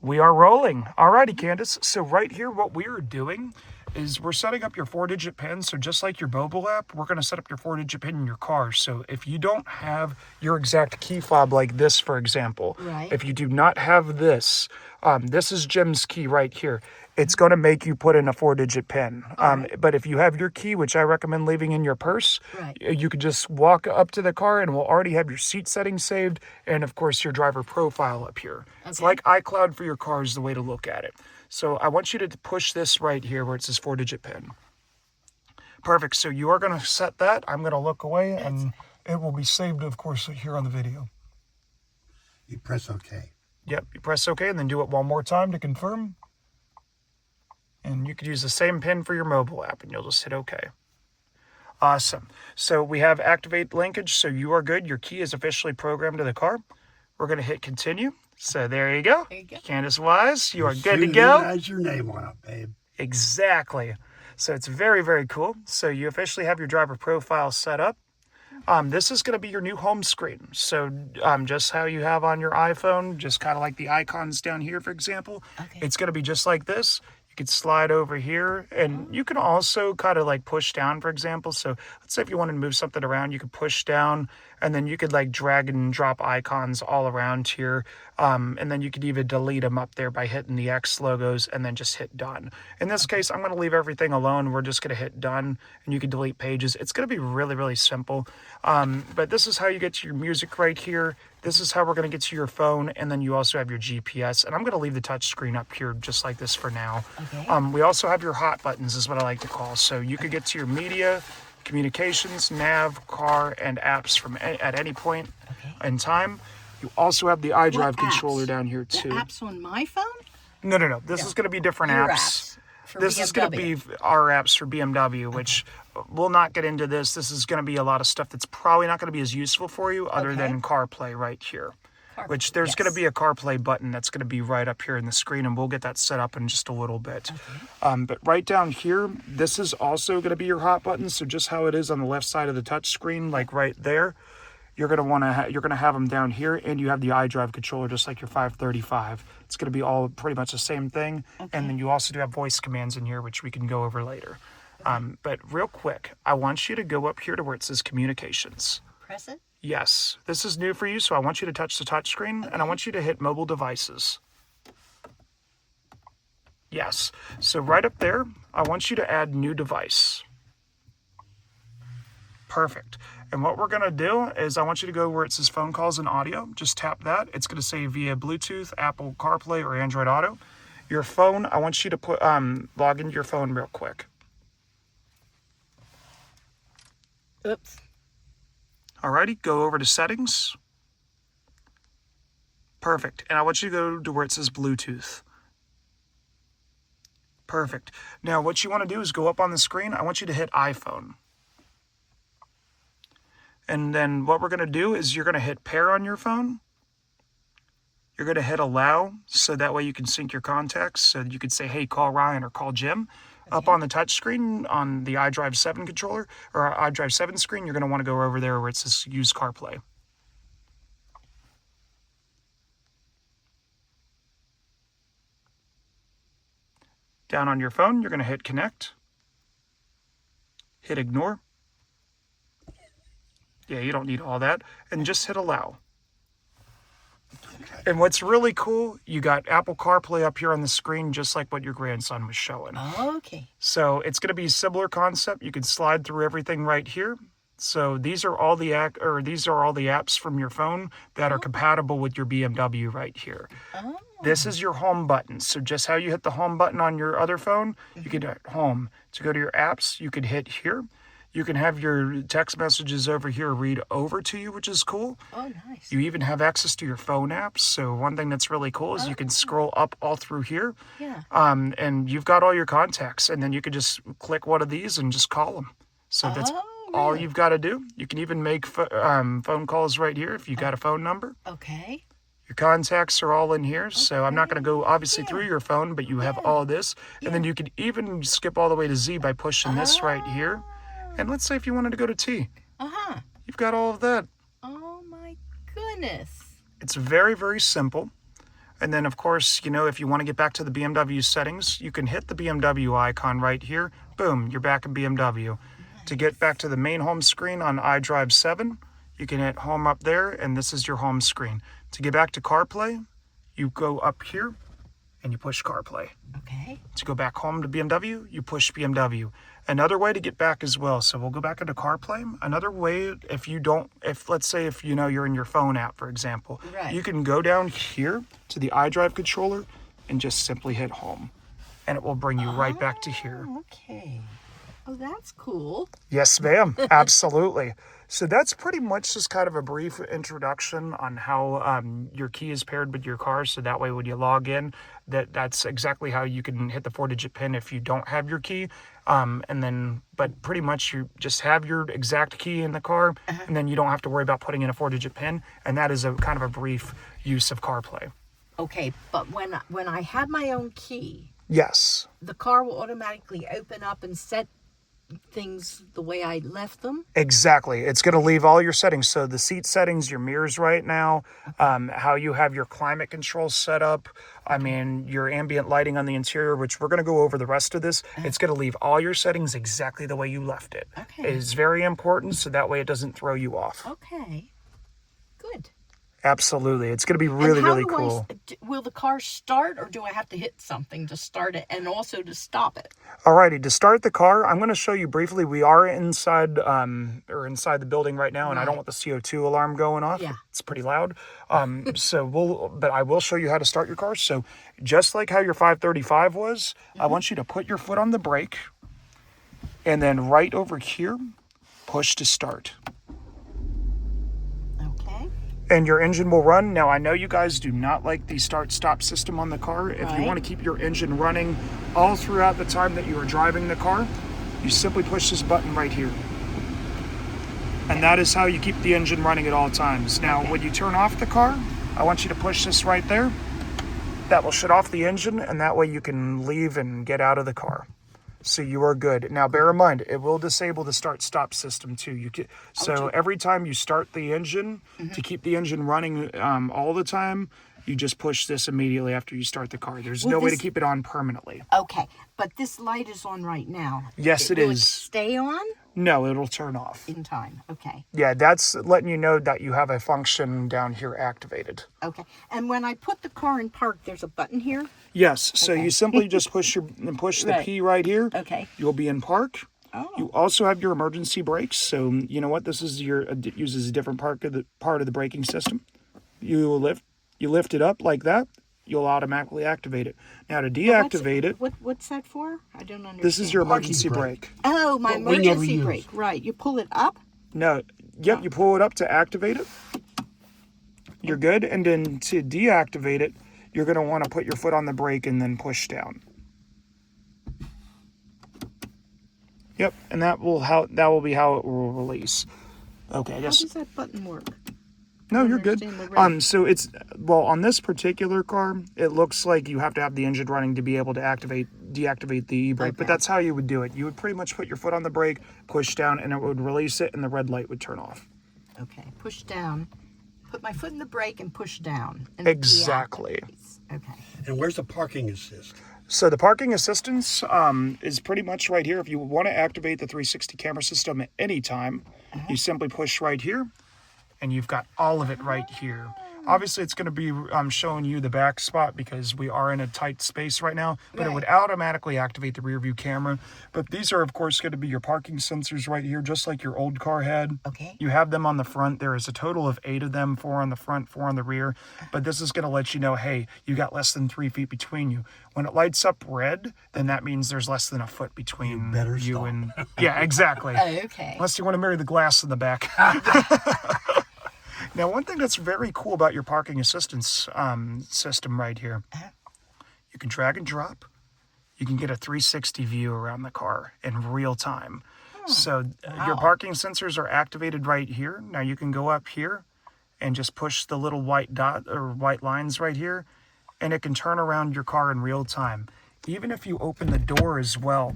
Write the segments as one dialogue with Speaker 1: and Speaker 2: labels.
Speaker 1: We are rolling. Alrighty, Candace. So right here, what we are doing is we're setting up your 4-digit PIN. So just like your mobile app, we're going to set up your 4-digit PIN in your car. So if you don't have your exact key fob like this, for example, if you do not have this, this is Jim's key right here. It's going to make you put in a 4-digit PIN. But if you have your key, which I recommend leaving in your purse, you could just walk up to the car and we'll already have your seat settings saved and, of course, your driver profile up here. It's like iCloud for your car is the way to look at it. So I want you to push this right here where it says 4-digit PIN. Perfect. So you are going to set that. I'm going to look away and it will be saved, of course, here on the video.
Speaker 2: You press OK.
Speaker 1: Yep. You press OK and then do it one more time to confirm. And you could use the same PIN for your mobile app and you'll just hit OK. Awesome. So we have activate linkage. So you are good. Your key is officially programmed to the car. We're going to hit continue. So there you go. Candace Wise, you are good to go.
Speaker 2: As your name on it, babe.
Speaker 1: Exactly. So it's very, very cool. So you officially have your driver profile set up. This is going to be your new home screen. So just how you have on your iPhone, just kind of like the icons down here, for example. It's going to be just like this. You could slide over here and you can also kind of like push down, for example. So let's say if you wanted to move something around, you could push down and then you could like drag and drop icons all around here. And then you could even delete them up there by hitting the X logos and then just hit done. In this case, I'm going to leave everything alone. We're just going to hit done and you can delete pages. It's going to be really, really simple. But this is how you get to your music right here. This is how we're going to get to your phone, and then you also have your GPS. And I'm going to leave the touch screen up here just like this for now. We also have your hot buttons is what I like to call. So you could get to your media, communications, nav, car, and apps from at any point in time. You also have the iDrive controller down here too.
Speaker 3: The apps on my phone?
Speaker 1: No. This is going to be different apps. This is going to be our apps for BMW, which we'll not get into this. This is going to be a lot of stuff that's probably not going to be as useful for you other than CarPlay right here. Which there's going to be a CarPlay button that's going to be right up here in the screen, and we'll get that set up in just a little bit. But right down here, this is also going to be your hot button. So just how it is on the left side of the touch screen, like right there, you're going to want to you're going to have them down here, and you have the iDrive controller just like your 535. It's going to be all pretty much the same thing, and then you also do have voice commands in here, which we can go over later. But real quick, I want you to go up here to where it says communications.
Speaker 3: Press it?
Speaker 1: Yes, this is new for you, so I want you to touch the touch screen, and I want you to hit mobile devices. Yes, so right up there, I want you to add new device. Perfect. And what we're going to do is I want you to go where it says phone calls and audio. Just tap that. It's going to say via Bluetooth, Apple CarPlay, or Android Auto. Your phone, I want you to put log into your phone real quick.
Speaker 3: Oops.
Speaker 1: Alrighty, go over to settings. Perfect. And I want you to go to where it says Bluetooth. Perfect. Now what you want to do is go up on the screen. I want you to hit iPhone. And then what we're going to do is you're going to hit pair on your phone. You're going to hit allow, so that way you can sync your contacts. So you could say, hey, call Ryan or call Jim. Up on the touch screen on the iDrive 7 controller or iDrive 7 screen, you're going to want to go over there where it says use CarPlay. Down on your phone, you're going to hit connect. Hit ignore. Yeah, you don't need all that. And just hit allow. And what's really cool, you got Apple CarPlay up here on the screen, just like what your grandson was showing.
Speaker 3: Okay.
Speaker 1: So it's going to be a similar concept. You can slide through everything right here. So these are all the apps from your phone that are compatible with your BMW right here. This is your home button. So just how you hit the home button on your other phone, you can hit home. To go to your apps, you could hit here. You can have your text messages over here read over to you, which is cool.
Speaker 3: Oh, nice.
Speaker 1: You even have access to your phone apps. So one thing that's really cool is you can scroll up all through here.
Speaker 3: Yeah.
Speaker 1: And you've got all your contacts. And then you could just click one of these and just call them. So that's all you've got to do. You can even make phone calls right here if you got a phone number.
Speaker 3: Okay.
Speaker 1: Your contacts are all in here. So I'm not going to go obviously through your phone, but you have all this. And then you could even skip all the way to Z by pushing this right here. And let's say if you wanted to go to T, you've got all of that.
Speaker 3: Oh my goodness.
Speaker 1: It's very, very simple. And then, of course, you know, if you want to get back to the BMW settings, you can hit the BMW icon right here. Boom, you're back in BMW. To get back to the main home screen on iDrive 7, you can hit home up there, and this is your home screen. To get back to CarPlay, you go up here and you push CarPlay.
Speaker 3: Okay.
Speaker 1: To go back home to BMW, you push BMW. Another way to get back as well, so we'll go back into CarPlay. Another way, if let's say if you know you're in your phone app, for example,
Speaker 3: Right.
Speaker 1: you can go down here to the iDrive controller and just simply hit home. And it will bring you right back to here.
Speaker 3: Okay. Oh, that's cool.
Speaker 1: Yes, ma'am. Absolutely. So that's pretty much just kind of a brief introduction on how your key is paired with your car. So that way when you log in, that's exactly how you can hit the 4-digit PIN if you don't have your key. But pretty much you just have your exact key in the car, and then you don't have to worry about putting in a 4-digit PIN. And that is a kind of a brief use of CarPlay.
Speaker 3: Okay, but when I have my own key,
Speaker 1: Yes.
Speaker 3: the car will automatically open up and set things the way I left them.
Speaker 1: Exactly. It's going to leave all your settings. So the seat settings, your mirrors right now, how you have your climate control set up. I mean, your ambient lighting on the interior, which we're going to go over the rest of this. It's going to leave all your settings exactly the way you left it.
Speaker 3: Okay.
Speaker 1: It is very important, so that way it doesn't throw you off.
Speaker 3: Okay. Good.
Speaker 1: Absolutely. It's going to be really,
Speaker 3: and how
Speaker 1: really
Speaker 3: do
Speaker 1: cool.
Speaker 3: Will the car start, or do I have to hit something to start it and also to stop it?
Speaker 1: Alrighty, to start the car, I'm going to show you briefly. We are inside inside the building right now, and I don't want the CO2 alarm going off.
Speaker 3: Yeah.
Speaker 1: It's pretty loud. But I will show you how to start your car. So just like how your 535 was, I want you to put your foot on the brake, and then right over here, push to start.
Speaker 3: Okay.
Speaker 1: And your engine will run. Now, I know you guys do not like the start-stop system on the car. If you
Speaker 3: Right.
Speaker 1: want to keep your engine running all throughout the time that you are driving the car, you simply push this button right here. And that is how you keep the engine running at all times. Now, when you turn off the car, I want you to push this right there. That will shut off the engine, and that way you can leave and get out of the car. So you are good. Now, bear in mind, it will disable the start-stop system too. So every time you start the engine, to keep the engine running all the time, you just push this immediately after you start the car. There's no way to keep it on permanently.
Speaker 3: Okay, but this light is on right now.
Speaker 1: Yes, it
Speaker 3: Will
Speaker 1: is.
Speaker 3: It stay on
Speaker 1: No, it'll turn off.
Speaker 3: in time. Okay.
Speaker 1: Yeah, that's letting you know that you have a function down here activated.
Speaker 3: Okay. And when I put the car in park, there's a button here.
Speaker 1: Yes, so you simply just push the
Speaker 3: Right.
Speaker 1: P right here.
Speaker 3: Okay.
Speaker 1: You'll be in park.
Speaker 3: Oh.
Speaker 1: You also have your emergency brakes. So you know what? This is it uses a different part of the braking system. You lift it up like that. You'll automatically activate it. Now to deactivate it,
Speaker 3: What's that for? I don't understand.
Speaker 1: this is your
Speaker 2: Parking
Speaker 1: emergency
Speaker 2: brake.
Speaker 1: brake.
Speaker 3: Oh, my
Speaker 2: What we never
Speaker 3: emergency
Speaker 2: use.
Speaker 3: brake. Right. You pull it up.
Speaker 1: No, yep, you pull it up to activate it. You're good, and then to deactivate it, you're going to want to put your foot on the brake and then push down. Yep, and that will be how it will release. Okay,
Speaker 3: How
Speaker 1: yes.
Speaker 3: does that button work?
Speaker 1: No,
Speaker 3: I
Speaker 1: you're good.
Speaker 3: understand the rate.
Speaker 1: So on this particular car, it looks like you have to have the engine running to be able to deactivate the e-brake, but
Speaker 3: Okay.
Speaker 1: that's how you would do it. You would pretty much put your foot on the brake, push down, and it would release it, and the red light would turn off.
Speaker 3: Okay. Push down. Put my foot in the brake and push down. And it
Speaker 1: Exactly.
Speaker 3: deactivates. Okay.
Speaker 2: And where's the parking assist?
Speaker 1: So the parking assistance is pretty much right here. If you want to activate the 360 camera system at any time, you simply push right here, and you've got all of it right here. Obviously, it's going to be showing you the back spot because we are in a tight space right now, but it would automatically activate the rear view camera. But these are, of course, going to be your parking sensors right here, just like your old car had.
Speaker 3: Okay.
Speaker 1: You have them on the front. There is a total of 8 of them, 4 on the front, 4 on the rear. But this is going to let you know, hey, you got less than 3 feet between you. When it lights up red, then that means there's less than a foot between
Speaker 2: better
Speaker 1: you
Speaker 2: stop.
Speaker 1: and... Yeah, exactly.
Speaker 3: Okay.
Speaker 1: Unless you want to marry the glass in the back. Now, one thing that's very cool about your parking assistance system right here, you can drag and drop. You can get a 360 view around the car in real time. So your parking sensors are activated right here. Now you can go up here and just push the little white dot or white lines right here, and it can turn around your car in real time. Even if you open the door as well,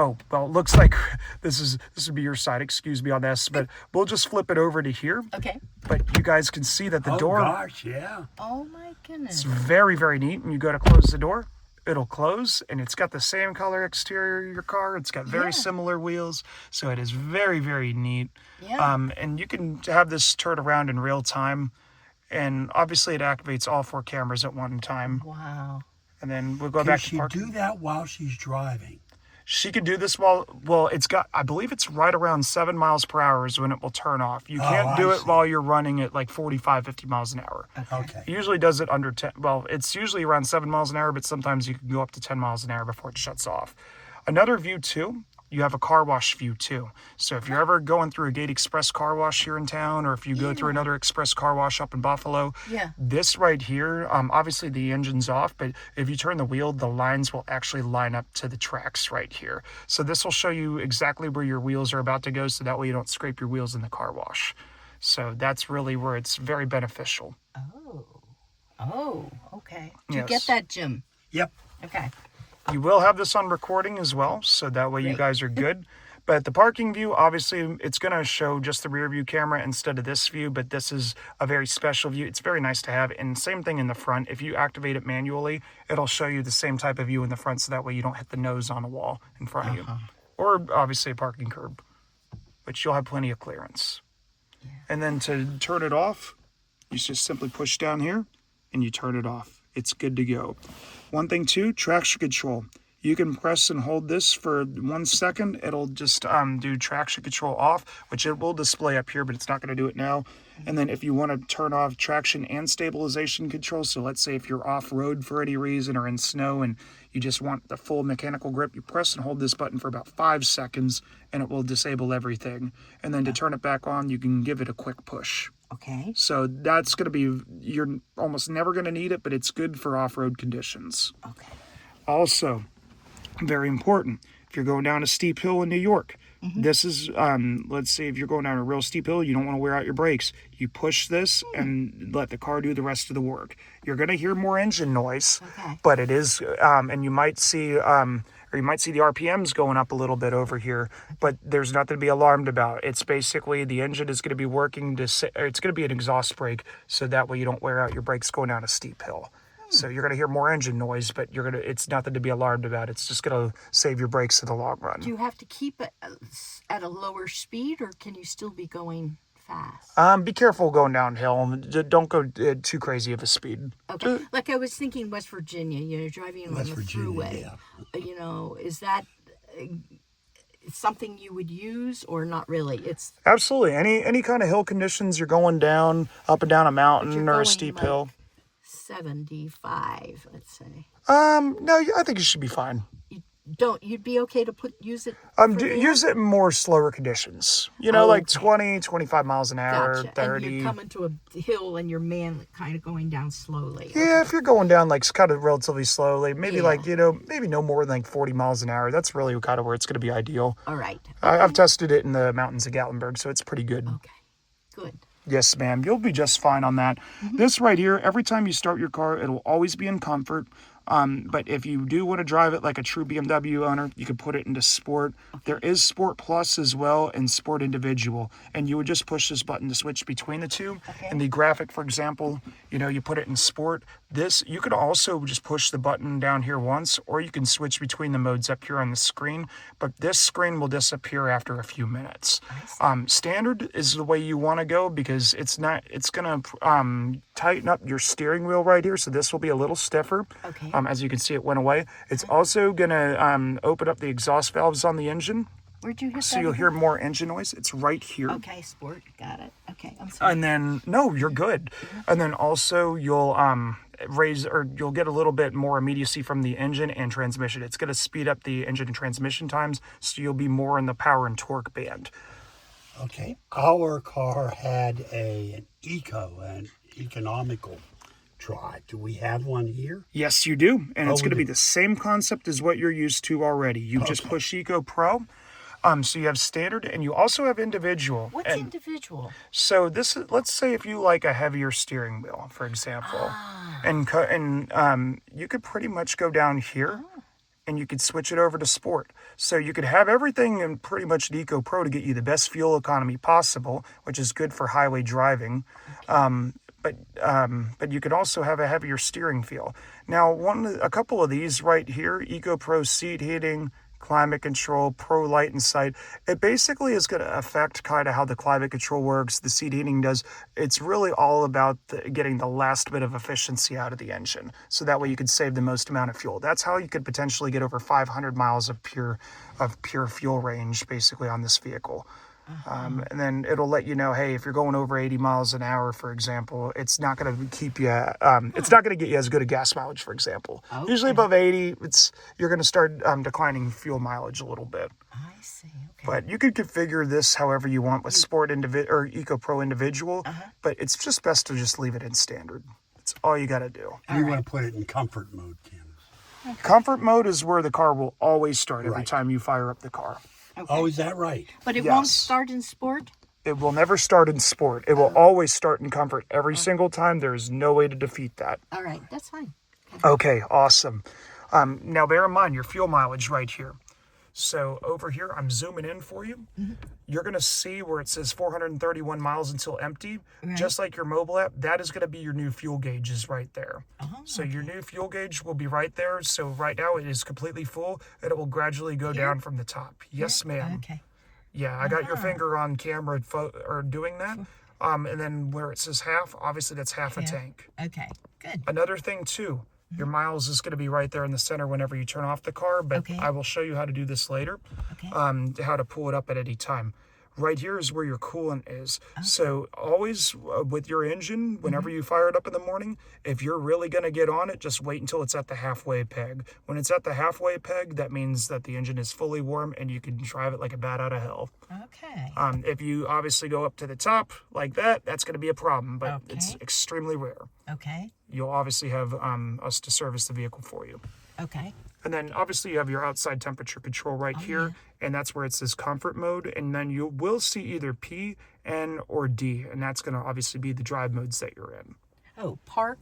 Speaker 1: Oh, well, it looks like this would be your side. Excuse me on this, but we'll just flip it over to here.
Speaker 3: Okay.
Speaker 1: But you guys can see that the
Speaker 2: Oh
Speaker 1: door,
Speaker 2: gosh, yeah.
Speaker 3: Oh my goodness.
Speaker 1: it's very, very neat. And you go to close the door, it'll close, and it's got the same color exterior of your car. It's got very
Speaker 3: Yeah.
Speaker 1: similar wheels, so it is very, very neat.
Speaker 3: Yeah.
Speaker 1: And you can have this turn around in real time, and obviously it activates all 4 cameras at one time.
Speaker 3: Wow.
Speaker 1: And then we'll go
Speaker 2: Can
Speaker 1: back to
Speaker 2: she
Speaker 1: parking.
Speaker 2: do that while she's driving?
Speaker 1: She could do this well, it's got, I believe it's right around 7 miles per hour is when it will turn off. You can't do
Speaker 2: I
Speaker 1: it
Speaker 2: see.
Speaker 1: while you're running at like 45, 50 miles an hour.
Speaker 2: Okay.
Speaker 1: It usually does it under 10. Well, it's usually around 7 miles an hour, but sometimes you can go up to 10 miles an hour before it shuts off. Another view too, you have a car wash view too. So if you're ever going through a Gate Express car wash here in town, or if you go through another express car wash up in Buffalo,
Speaker 3: Yeah.
Speaker 1: this right here, obviously the engine's off, but if you turn the wheel, the lines will actually line up to the tracks right here. So this will show you exactly where your wheels are about to go, so that way you don't scrape your wheels in the car wash. So that's really where it's very beneficial.
Speaker 3: Oh. Oh, okay. Did you
Speaker 1: Yes.
Speaker 3: get that, Jim?
Speaker 2: Yep.
Speaker 3: Okay.
Speaker 1: You will have this on recording as well, so that way you
Speaker 3: Great.
Speaker 1: guys are good. But the parking view, obviously, it's going to show just the rear view camera instead of this view, but this is a very special view. It's very nice to have, and same thing in the front. If you activate it manually, it'll show you the same type of view in the front, so that way you don't hit the nose on a wall in front of you. Or, obviously, a parking curb, which you'll have plenty of clearance. And then to turn it off, you just simply push down here, and you turn it off. It's good to go. One thing too, traction control. You can press and hold this for 1 second. It'll just do traction control off, which it will display up here, but it's not going to do it now. And then if you want to turn off traction and stabilization control, so let's say if you're off-road for any reason or in snow and you just want the full mechanical grip, you press and hold this button for about 5 seconds and it will disable everything. And then to turn it back on, you can give it a quick push.
Speaker 3: Okay.
Speaker 1: So that's going to be, you're almost never going to need it, but it's good for off-road conditions.
Speaker 3: Okay.
Speaker 1: Also, very important, if you're going down a steep hill in New York, this is, let's say if you're going down a real steep hill, you don't want to wear out your brakes. You push this and let the car do the rest of the work. You're going to hear more engine noise,
Speaker 3: Okay.
Speaker 1: but it is, and you might see, or you might see the RPMs going up a little bit over here, but there's nothing to be alarmed about. It's basically the engine is going to be working to, it's going to be an exhaust brake, so that way you don't wear out your brakes going down a steep hill. So you're going to hear more engine noise, but it's nothing to be alarmed about. It's just going to save your brakes in the long run.
Speaker 3: Do you have to keep it at a lower speed, or can you still be going fast?
Speaker 1: Be careful going downhill. Don't go too crazy of a speed.
Speaker 3: Okay. Like I was thinking West Virginia, driving on
Speaker 2: West
Speaker 3: the
Speaker 2: Virginia,
Speaker 3: thruway. Is that something you would use or not really? It's
Speaker 1: Absolutely. Any kind of hill conditions, you're going down, up and down a mountain
Speaker 3: you're
Speaker 1: or a
Speaker 3: going
Speaker 1: steep
Speaker 3: like
Speaker 1: hill.
Speaker 3: 75, let's say.
Speaker 1: No, I think you should be fine.
Speaker 3: You'd be okay to use it?
Speaker 1: Use it in more slower conditions. Like 20, 25 miles an hour,
Speaker 3: Gotcha.
Speaker 1: 30.
Speaker 3: And you're coming to a hill and you're kind of going down slowly.
Speaker 1: Yeah, if you're going down like kind of relatively slowly, maybe
Speaker 3: Yeah.
Speaker 1: maybe no more than like 40 miles an hour. That's really kind of where it's going to be ideal.
Speaker 3: All right.
Speaker 1: I've tested it in the mountains of Gatlinburg, so it's pretty good.
Speaker 3: Okay. Good.
Speaker 1: Yes, ma'am. You'll be just fine on that. This right here, every time you start your car, it'll always be in comfort. But if you do want to drive it like a true BMW owner, you could put it into Sport. There is Sport Plus as well and Sport Individual. And you would just push this button to switch between the two.
Speaker 3: Okay.
Speaker 1: And the graphic, for example, you put it in Sport. You could also just push the button down here once, or you can switch between the modes up here on the screen. But this screen will disappear after a few minutes. Standard is the way you want to go because it's going to tighten up your steering wheel right here. So this will be a little stiffer.
Speaker 3: Okay.
Speaker 1: As you can see, it went away. It's also going to open up the exhaust valves on the engine.
Speaker 3: Where'd you hit
Speaker 1: So
Speaker 3: that
Speaker 1: you'll
Speaker 3: again?
Speaker 1: hear more engine noise. It's right here.
Speaker 3: Okay, Sport. Got it. Okay, I'm sorry.
Speaker 1: And then, no, you're good. And then also you'll you'll get a little bit more immediacy from the engine and transmission. It's going to speed up the engine and transmission times, so you'll be more in the power and torque band.
Speaker 2: Okay. Our car had an economical drive. Do we have one here?
Speaker 1: Yes, you do. And it's
Speaker 2: we
Speaker 1: going to be
Speaker 2: do.
Speaker 1: the same concept as what you're used to already. You just
Speaker 2: Okay.
Speaker 1: push Eco Pro. So you have standard and you also have individual.
Speaker 3: What's
Speaker 1: And
Speaker 3: individual?
Speaker 1: so this is, let's say if you like a heavier steering wheel, for example, and you could pretty much go down here and you could switch it over to Sport. So you could have everything in pretty much an Eco Pro to get you the best fuel economy possible, which is good for highway driving. But you could also have a heavier steering feel. Now, a couple of these right here, Eco Pro seat heating, climate control, Pro Light and Sight, it basically is going to affect kind of how the climate control works, the seat heating does. It's really all about getting the last bit of efficiency out of the engine. So that way you could save the most amount of fuel. That's how you could potentially get over 500 miles of pure fuel range basically on this vehicle. And then it'll let you know, hey, if you're going over 80 miles an hour, for example, it's not going to keep you, it's not going to get you as good a gas mileage, for example.
Speaker 3: Okay.
Speaker 1: Usually above 80, you're going to start declining fuel mileage a little bit.
Speaker 3: I see. Okay.
Speaker 1: But you could configure this however you want with Sport or Eco Pro Individual, but it's just best to just leave it in standard. That's all you got to do.
Speaker 2: You want to put it in comfort mode, Kim.
Speaker 1: Comfort mode is where the car will always start every
Speaker 2: Right.
Speaker 1: time you fire up the car.
Speaker 3: Okay.
Speaker 2: Oh, is that right?
Speaker 3: But it won't
Speaker 1: Yes.
Speaker 3: start in Sport?
Speaker 1: It will never start in Sport. It will always start in comfort every single time. There is no way to defeat that.
Speaker 3: All right, that's fine.
Speaker 1: Okay, awesome. Now bear in mind your fuel mileage right here. So over here, I'm zooming in for you. You're going to see where it says 431 miles until empty.
Speaker 3: Right.
Speaker 1: Just like your mobile app, that is going to be your new fuel gauges right there. So your new fuel gauge will be right there. So right now it is completely full and it will gradually go down from the top. Yes, ma'am.
Speaker 3: Okay.
Speaker 1: Yeah, I got your finger on camera or doing that. And then where it says half, obviously that's half a tank.
Speaker 3: Okay, good.
Speaker 1: Another thing too, your miles is going to be right there in the center whenever you turn off the car, but
Speaker 3: Okay.
Speaker 1: I will show you how to do this later,
Speaker 3: Okay.
Speaker 1: how to pull it up at any time. Right here is where your coolant is. So always with your engine, whenever you fire it up in the morning, if you're really going to get on it, just wait until it's at the halfway peg. When it's at the halfway peg, that means that the engine is fully warm and you can drive it like a bat out of hell.
Speaker 3: Okay.
Speaker 1: If you obviously go up to the top like that, that's going to be a problem, but it's
Speaker 3: Okay.
Speaker 1: extremely rare.
Speaker 3: Okay.
Speaker 1: You'll obviously have us to service the vehicle for you.
Speaker 3: Okay.
Speaker 1: And then obviously you have your outside temperature control right here, and that's where it says comfort mode. And then you will see either P, N, or D, and that's going to obviously be the drive modes that you're in.
Speaker 3: Oh, park.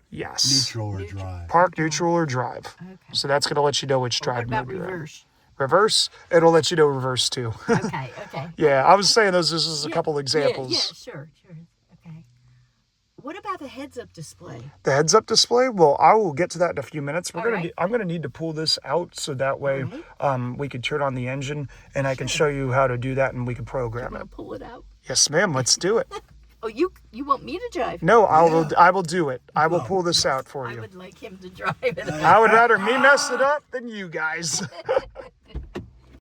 Speaker 1: Yes.
Speaker 2: Neutral or drive?
Speaker 1: Park, neutral, or drive.
Speaker 3: Okay.
Speaker 1: So that's going to let you know which
Speaker 3: What
Speaker 1: drive
Speaker 3: about
Speaker 1: mode you're in.
Speaker 3: reverse?
Speaker 1: Reverse, it'll let you know reverse too.
Speaker 3: Okay. Okay.
Speaker 1: Yeah, I was saying those. This is a couple examples.
Speaker 3: Yeah, sure. Okay. What about the heads-up display?
Speaker 1: The heads-up display. Well, I will get to that in a few minutes.
Speaker 3: All right.
Speaker 1: I'm gonna need to pull this out so that way
Speaker 3: All
Speaker 1: we can turn on the engine and I can show you how to do that and we can program
Speaker 3: I'm
Speaker 1: it.
Speaker 3: gonna pull it out.
Speaker 1: Yes, ma'am. Let's do it.
Speaker 3: Oh, you want me to drive?
Speaker 1: No, I will do it. I will pull this out for
Speaker 3: I
Speaker 1: you.
Speaker 3: would like him to drive it.
Speaker 1: I would rather me mess it up than you guys.